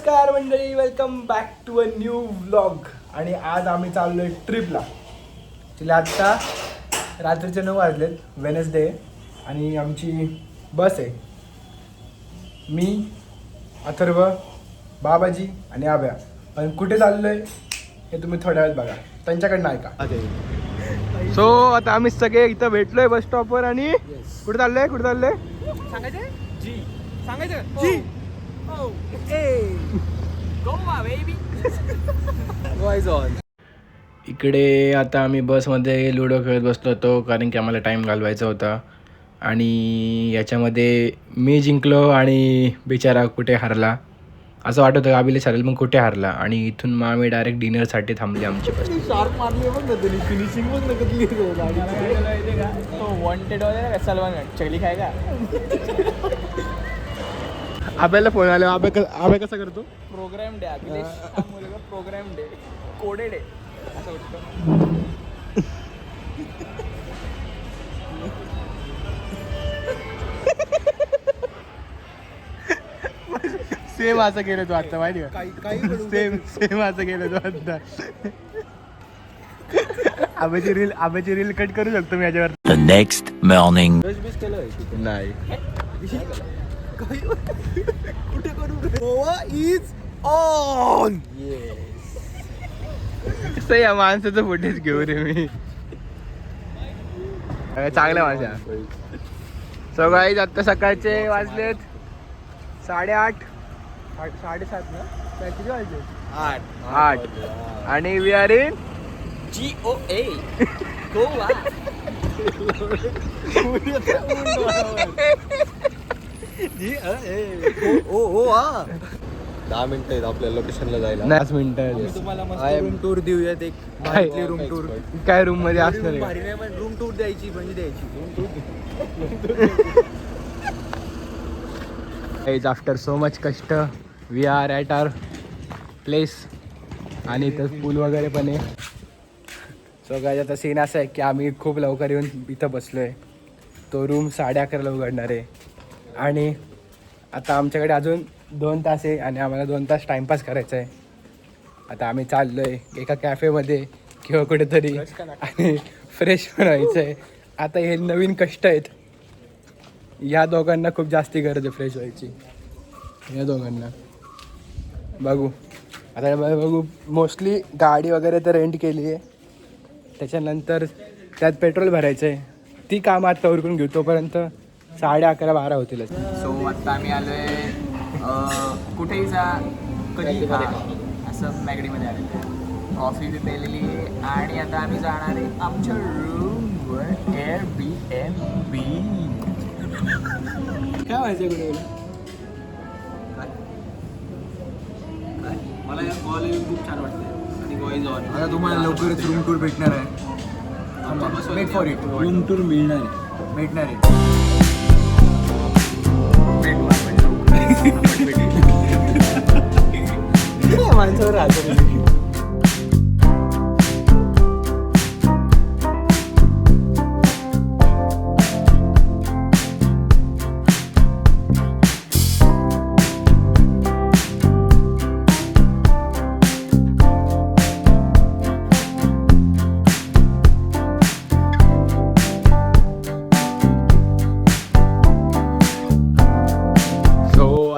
नमस्कार मंडळी, welcome back to a new vlog. आणि आज आम्ही चाललोय ट्रिपला. तिला आत्ता रात्रीचे 9 वाजलेत, वेनसडे. आणि आमची बस आहे. मी, अथर्व, बाबाजी आणि आभ्या. पण कुठे चाललोय हे तुम्ही थोड्या वेळात बघा, त्यांच्याकडनं ऐका. सो आता आम्ही सगळे इथं भेटलोय बस स्टॉपवर. आणि कुठे चाललोय सांगायचं जी सांगायचं जी. गोवा बेबी. इकडे आता आम्ही बसमध्ये लुडो खेळत बसलो होतो, कारण की आम्हाला टाईम घालवायचा होता. आणि याच्यामध्ये मी जिंकलो आणि बिचारा कुठे हारला. असं वाटत होतं आबिले चालेल, मग कुठे हारला. आणि इथून मग आम्ही डायरेक्ट डिनरसाठी थांबली आमची बस. शार्प मारली पण नव्हती, फिनिशिंग पण नकली. तो वॉन्टेड वगैरे का सलमान चकली खाय का. आब्याला फोन आला. आब्या कसा करतो? प्रोग्राम डे अभिलेश हा मुलगा प्रोग्राम डे कोडेड आहे असं वाटतं. सेम असं केलं तू आता, माहिती का? सेम असं केलं तू आता. आब्याची रील कट करू शकतो मी याच्यावर. The next morning. नाही. कुठे करू? Goa is on. या माणसाचं फुटेज घेऊ रे मी. चांगल्या माझ्या. सो गाईज आता सकाळचे वाजलेत 8:30. 7:30 ना? किती वाजले? 8. आणि we are in GOA Goa. ओ 10 मिनिटं आहेत आपल्या लोकेशनला जायला. 10 मिनिटं. तुम्हाला मस्त रूम टूर देऊयात. एक भारीतली रूम टूर. काय रूम मध्ये असणार आहे? भारी नाही पण रूम टूर द्यायची म्हणजे द्यायची. आफ्टर सो मच कष्ट we are at our place. आणि इथं पूल वगैरे पण आहे. सो काय आता सीन असं आहे की आम्ही खूप लवकर येऊन इथं बसलो आहे. तो रूम 11:30ला उघडणार आहे. आणि आता आमच्याकडे अजून 2 तास आहे आणि आम्हाला 2 तास टाईमपास करायचा आहे. आता आम्ही चाललो आहे एका कॅफेमध्ये किंवा कुठेतरी आणि फ्रेश पण व्हायचं आहे. आता हे नवीन कष्ट आहेत. या दोघांना खूप जास्ती गरज आहे फ्रेश व्हायची. या दोघांना बघू आता बघू. मोस्टली गाडी वगैरे तर रेंट केली आहे. त्याच्यानंतर त्यात पेट्रोल भरायचं आहे. ती कामं आत्ता उरकून घेऊ, तोपर्यंत 11:30-12 होतील. सो आत्ता आम्ही आलो आहे कुठेही जा कधी असं मॅगडीमध्ये आलेलं आहे. कॉफी बी पेलेली आहे आणि आता आम्ही जाणार आहे आमच्या रूमवर Airbnb. काय व्हायचं कुठे? मला या गोवाला येऊन खूप छान वाटतं. आणि गोवा इज ऑन. आता तुम्हाला लवकरच रूम टूर भेटणार आहे. Wait for it. Room tour मिळणार आहे. भेटणार आहे. माणसावर राहतो.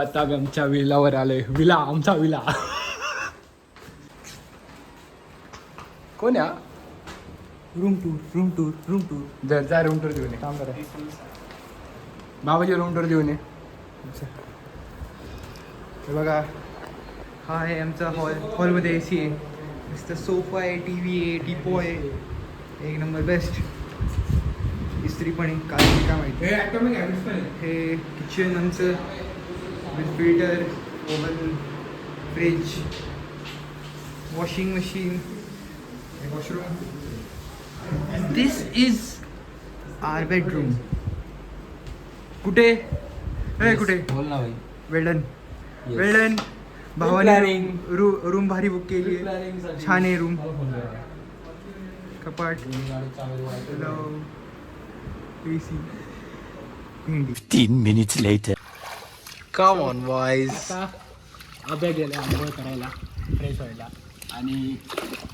आता आम्ही आमच्या विलावर आलोय. विला, आमचा विला. कोण या? रूम टूर जा रूम टूर देऊन ये. काम करा. बाबाजी रूम टूर देऊन ये. हे बघा, हा आहे आमचा हॉलमध्ये AC आहे. मस्त सोफा आहे, TV आहे, टिपो आहे. एक नंबर बेस्ट. इस्त्री पण आहे. काय माहिती. हे किचन आमचं with filter, oven, fridge, washing machine, washroom. This is our bedroom. कुठे कुठे? बोल ना भाई. वेल्डन भावाने रूम भारी बुक केली आहे. छान आहे रूम. कपाट, AC, भेंडी. 10 minutes later. Come on boys. Abhya गेला आंघोळ करायला फ्रेश व्हायला आणि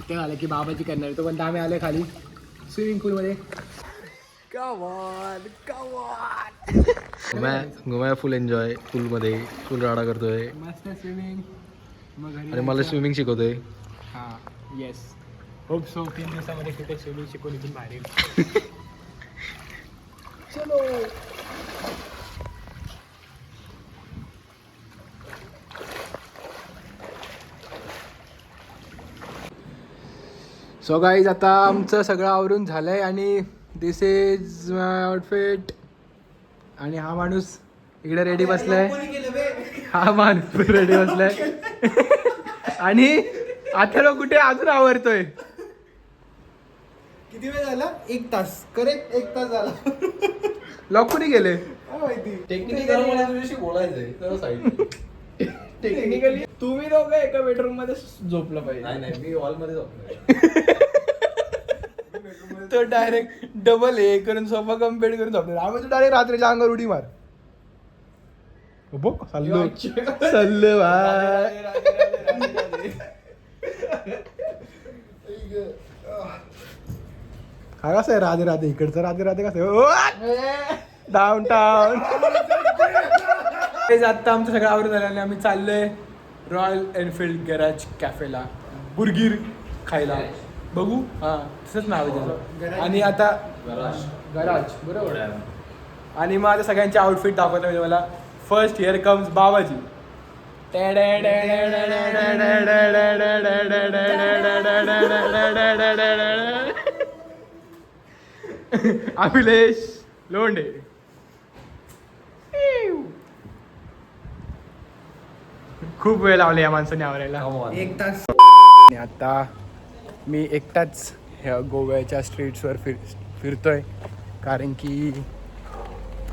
ते झालं की बाबाची करणार तो पण आम्ही आले खाली स्विमिंग पूलमध्ये. घुमाया फुल एन्जॉय पूलमध्ये फुल राडा करतोय मस्त स्विमिंग. मग घरी आणि मला स्विमिंग शिकवतोय. हां येस होप सो 3 दिवसामध्ये कुठे स्विमिंग शिकून इथून बाहेर. चलो. सो गाईज आता आमचं सगळं आवरून झालं आहे आणि दिस इज माय आउटफिट. आणि हा माणूस इकडे रेडी बसलाय. हा माणूस रेडी बसलाय आणि आता कुठे अजून आवरतोय. किती वेळ झाला? 1 तास. करेक्ट 1 तास झाला. लॉक कुणी गेले माहिती टेक्निकली. तुम्ही दोघं एका बेडरूम मध्ये झोपलं पाहिजे. नाही मी हॉलमध्ये झोपलोय. तो डायरेक्ट डबल हे करून सोफा कम्पेअर करून झोपले. आम्ही तो डायरेक्ट रात्रीच्या अंगावर उडी मार. बघ सल्लो सल्लो भाई. हा कसं आहे राधे राधे इकडचं राधे राधे कसं आहे डाऊन टाऊन. आता आमचं सगळं आवडत झालं आणि आम्ही चाललोय रॉयल एनफिल्ड गॅरेज कॅफेला बुर्गीर खायला. बघू हां तसंच नाव आहे त्याचं. आणि आता गराज बरोबर. आणि मग आता सगळ्यांचे आउटफिट दाखवतो म्हणजे मला. फर्स्ट हिअर कम्स बाबाजी. अभिलेश लोंढे. खूप वेळ लावला या माणसाने आवरायला. 1 तास. आणि आता मी एकटाच ह्या गोव्याच्या स्ट्रीट्सवर फिरतोय कारण की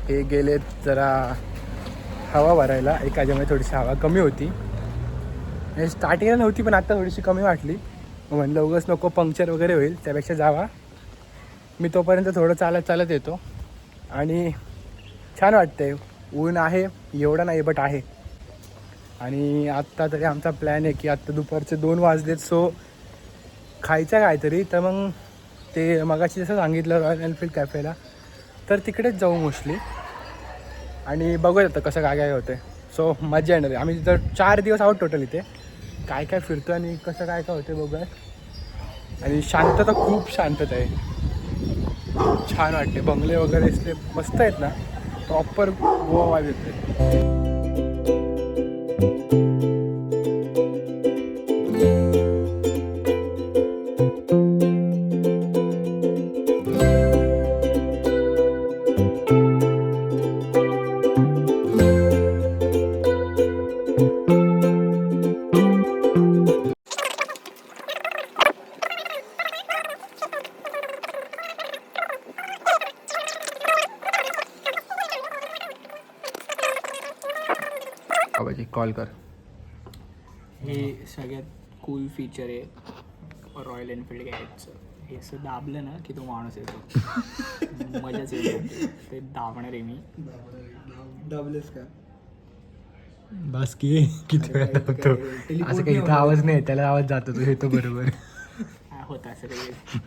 हे गेले जरा हवा भरायला. एका ह्याच्यामध्ये थोडीशी हवा कमी होती. स्टार्टिंगला नव्हती पण आता थोडीशी कमी वाटली. मग म्हणलं उगाच नको पंक्चर वगैरे होईल त्यापेक्षा जावा. मी तोपर्यंत थोडं चालत येतो आणि छान वाटतंय. ऊन आहे एवढं नाही बट आहे. आणि आत्ता तरी आमचा प्लॅन आहे की आत्ता दुपारचे 2 वाजलेत. सो खायचं काहीतरी तर मग ते मगाशी जसं सांगितलं रॉयल एनफिल्ड कॅफेला तर तिकडेच जाऊ मोस्टली. आणि बघूया आता कसं काय होतं. सो मजा येणार आहे. आम्ही तिथं 4 दिवस आहोत टोटल इथे. काय काय फिरतो आणि कसं काय होतं बघूया. आणि शांतता खूप शांतता आहे. छान वाटते. बंगले वगैरे असले मस्त आहेत ना. प्रॉपर गोवा वाईब येते. बाबाजी कॉल कर. हे सगळ्यात कूल फीचर आहे रॉयल एनफिल्ड गॅरेजचं. हे असं दाबलं ना की तो माणूस येतो. मजाच येते. ते दाबणार आहे मी. दाबलेस का? बस की किती वेळा होतो असं काही इथं आवाज नाही त्याला आवाज जातो तो येतो बरोबर. होतं असं काही.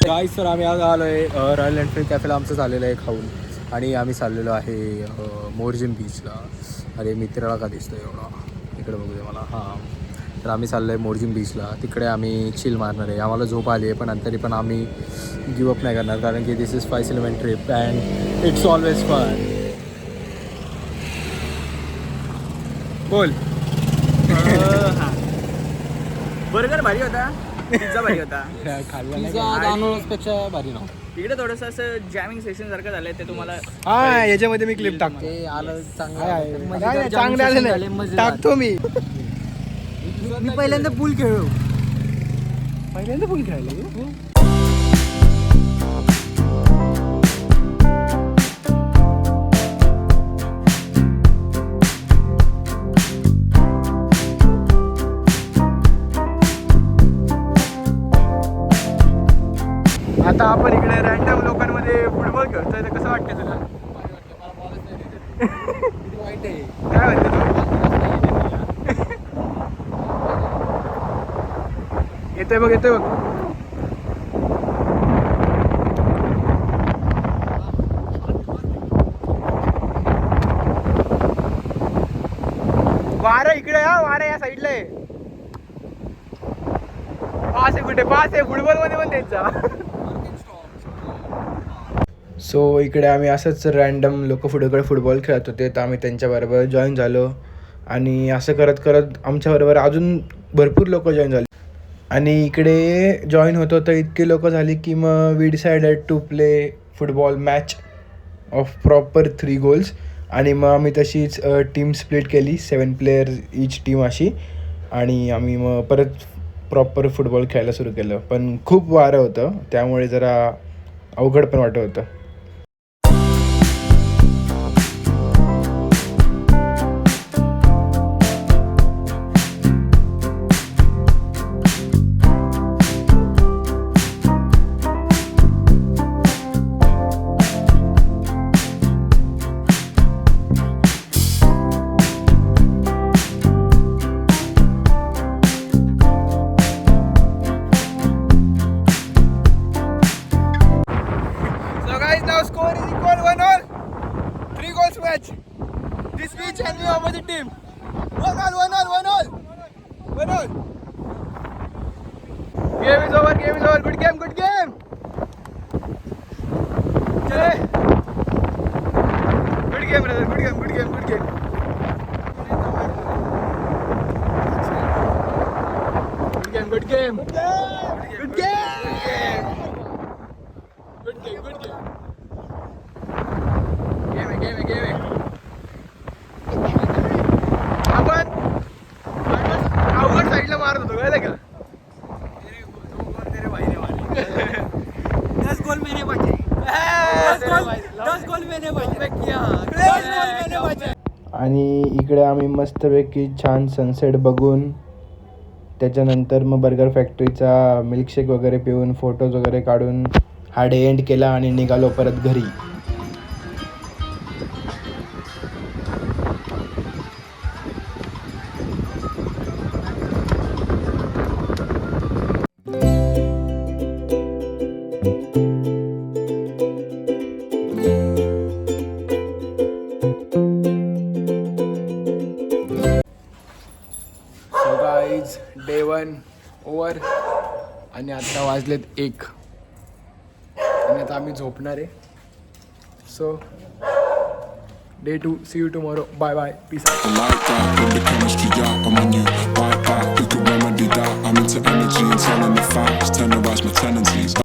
गाईस तर आम्ही आज आलो आहे रॉयल एनफिल्ड कॅफेला. आमचं झालेलं आहे खाऊन आणि आम्ही चाललेलो आहे मोरजिम बीचला. अरे मित्राला का दिसतो एवढा इकडे बघू दे मला. हां तर आम्ही चाललो आहे मोरजिम बीचला. तिकडे आम्ही चिल मारणार आहे. आम्हाला झोप आली आहे पण तरी पण आम्ही गिवअप नाही करणार कारण की this is 5 trip and it's always fun. बोल. बर्गर भारी होता, पिझ्झा भारी होता. खाल्ला नाही. भारी ना. इकडे थोडंसं असं जॅमिंग सेशन सारखं झालंय ते तुम्हाला. हा याच्यामध्ये मी क्लिप टाकतो. ते आलं चांगले आले नाही टाकतो मी. मी पहिल्यांदा पूल खेळलो. पहिल्यांदा पूल खेळायला. आता आपण इकडे रॅन्डम लोकांमध्ये फुटबॉल खेळतोय तर कसं वाटतंय तुला? वाईट आहे. काय म्हणते तू? येतोय बघ येतोय बघ. वारा इकडे हा, वारा या साईडला आहे. पास आहे कुठे? पास आहे फुटबॉल मध्ये पण त्यांचा. सो इकडे आम्ही असंच रॅन्डम लोक फुटबॉल खेळत होते तर आम्ही त्यांच्याबरोबर जॉईन झालो आणि असं करत करत आमच्याबरोबर अजून भरपूर लोक जॉईन झाले आणि इकडे जॉईन होतो तर इतके लोक झाली की मग we decided to play football match of proper 3 goals आणि मग आम्ही तशीच टीम स्प्लिट केली 7 प्लेयर ईच टीम अशी आणि आम्ही मग परत प्रॉपर फुटबॉल खेळायला सुरू केलं. पण खूप वारं होतं त्यामुळे जरा अवघड पण वाटत होतं. Now score is equal 1-1. 3 goals match. This beach and the opposite team. 1-1. Game is over. Good game. Chale. Good game, brother. Good game. Good game. Game. आपण अवघड साईडला मारत होतो कळलं का? 10 गोल मैंने बचे. 10 गोल मैंने बचे. आणि इकडे आम्ही मस्तपैकी छान सनसेट बघून त्याच्यानंतर मग बर्गर फॅक्टरीचा मिल्कशेक वगैरे पिऊन फोटोज वगैरे काढून हा डे एंड केला आणि निघालो परत घरी. डे 1 ओव्हर आणि आता वाजलेत 1 आणि आता आम्ही झोपणार आहे. So day 2 see you tomorrow. Bye peace out. Like that, when the chemistry up, I'm on you. Right back, we could remedy that. I'm into energy and telling the facts, terrorize my tendencies.